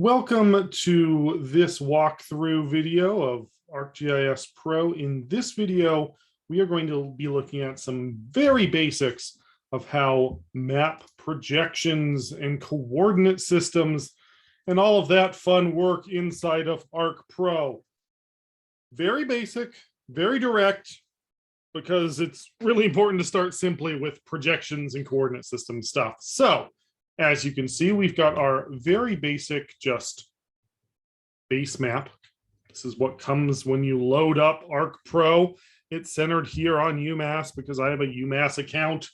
Welcome to this walkthrough video of ArcGIS Pro. In this video, we are going to be looking at some very basics of how map projections and coordinate systems and all of that fun work inside of ArcPro. Very basic, very direct, because it's really important to start simply with projections and coordinate system stuff. So, as you can see, we've got our very basic just base map. This is what comes when you load up ArcPro. It's centered here on UMass because I have a UMass account,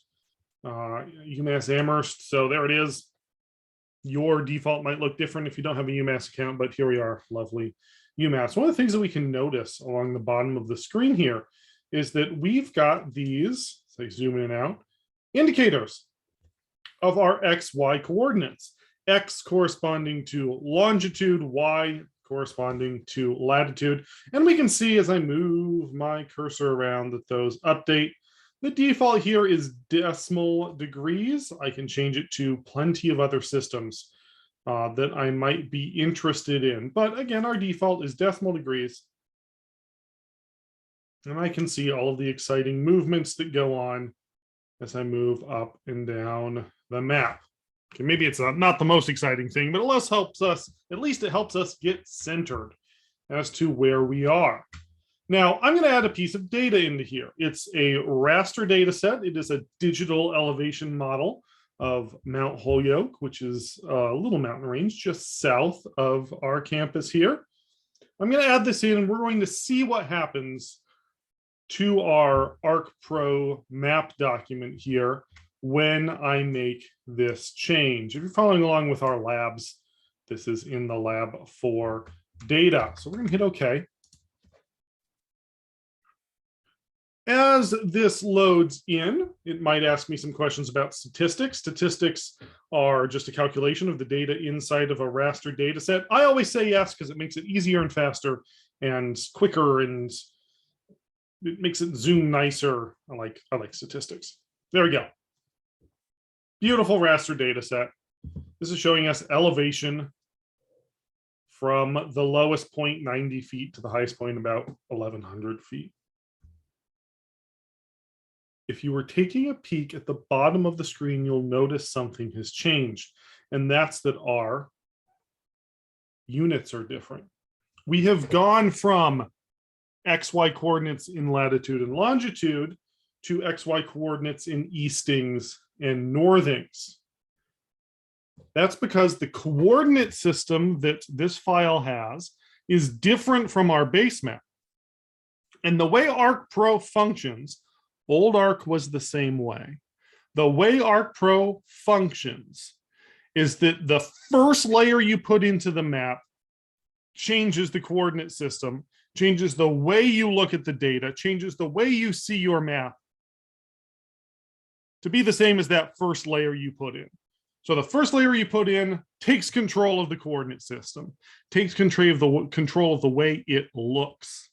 UMass Amherst. So there it is. Your default might look different if you don't have a UMass account, but here we are, lovely UMass. One of the things that we can notice along the bottom of the screen here is that we've got these, so I zoom in and out, indicators of our XY coordinates, X corresponding to longitude, Y corresponding to latitude. And we can see as I move my cursor around that those update. The default here is decimal degrees. I can change it to plenty of other systems that I might be interested in. But again, our default is decimal degrees. And I can see all of the exciting movements that go on as I move up and down the map. Okay, maybe it's not the most exciting thing, but at least it helps us get centered as to where we are. Now, I'm going to add a piece of data into here. It's a raster data set. It is a digital elevation model of Mount Holyoke, which is a little mountain range just south of our campus here. I'm going to add this in, and we're going to see what happens to our ArcPro map document here when I make this change. If you're following along with our labs, this is in the lab for data. So we're going to hit OK. As this loads in, it might ask me some questions about statistics. Statistics are just a calculation of the data inside of a raster data set. I always say yes because it makes it easier and faster and quicker, and it makes it zoom nicer. I like statistics. There we go. Beautiful raster data set. This is showing us elevation from the lowest point 90 feet to the highest point about 1,100 feet. If you were taking a peek at the bottom of the screen, you'll notice something has changed, and that's that our units are different. We have gone from XY coordinates in latitude and longitude to XY coordinates in eastings and northings. That's because the coordinate system that this file has is different from our base map. And the way ArcPro functions, old Arc was the same way. The way ArcPro functions is that the first layer you put into the map changes the coordinate system, changes the way you look at the data, changes the way you see your map to be the same as that first layer you put in. So the first layer you put in takes control of the coordinate system, takes control of the way it looks.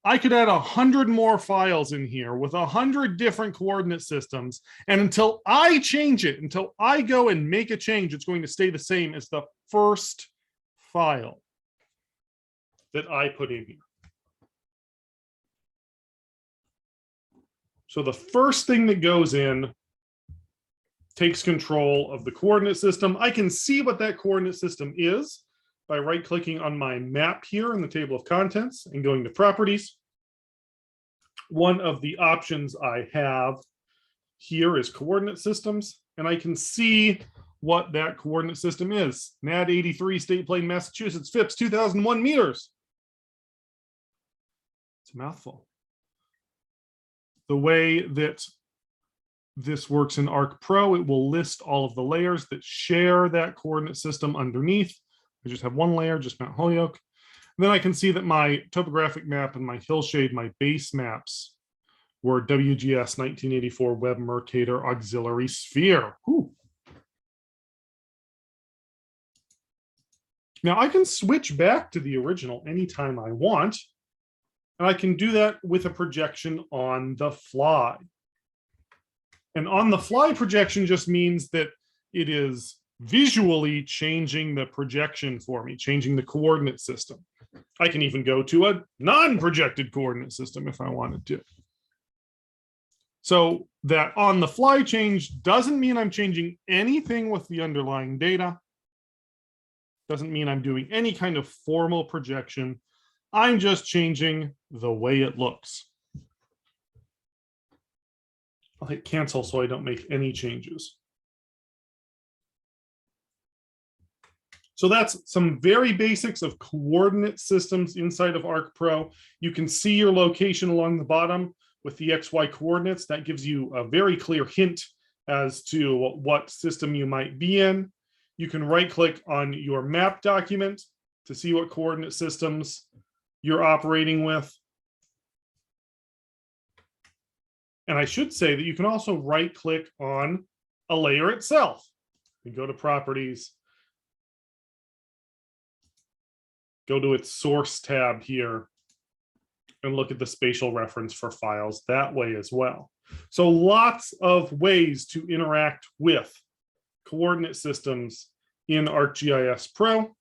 I could add 100 more files in here with 100 different coordinate systems, and until I change it, until I go and make a change, it's going to stay the same as the first file that I put in here. So the first thing that goes in takes control of the coordinate system. I can see what that coordinate system is by right-clicking on my map here in the table of contents and going to properties. One of the options I have here is coordinate systems, and I can see what that coordinate system is. NAD 83, State Plane, Massachusetts, FIPS 2001 meters. It's a mouthful. The way that this works in ArcPro, it will list all of the layers that share that coordinate system underneath. I just have one layer, just Mount Holyoke. And then I can see that my topographic map and my hillshade, my base maps, were WGS 1984 Web Mercator Auxiliary Sphere. Whew. Now I can switch back to the original anytime I want, and I can do that with a projection on the fly. And on the fly projection just means that it is visually changing the projection for me, changing the coordinate system. I can even go to a non-projected coordinate system if I wanted to. So that on the fly change doesn't mean I'm changing anything with the underlying data. Doesn't mean I'm doing any kind of formal projection. I'm just changing the way it looks. I'll hit cancel so I don't make any changes. So that's some very basics of coordinate systems inside of ArcPro. You can see your location along the bottom with the XY coordinates. That gives you a very clear hint as to what system you might be in. You can right-click on your map document to see what coordinate systems you're operating with. And I should say that you can also right-click on a layer itself. You go to Properties, go to its Source tab here, and look at the spatial reference for files that way as well. So lots of ways to interact with coordinate systems in ArcGIS Pro.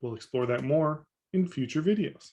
We'll explore that more in future videos.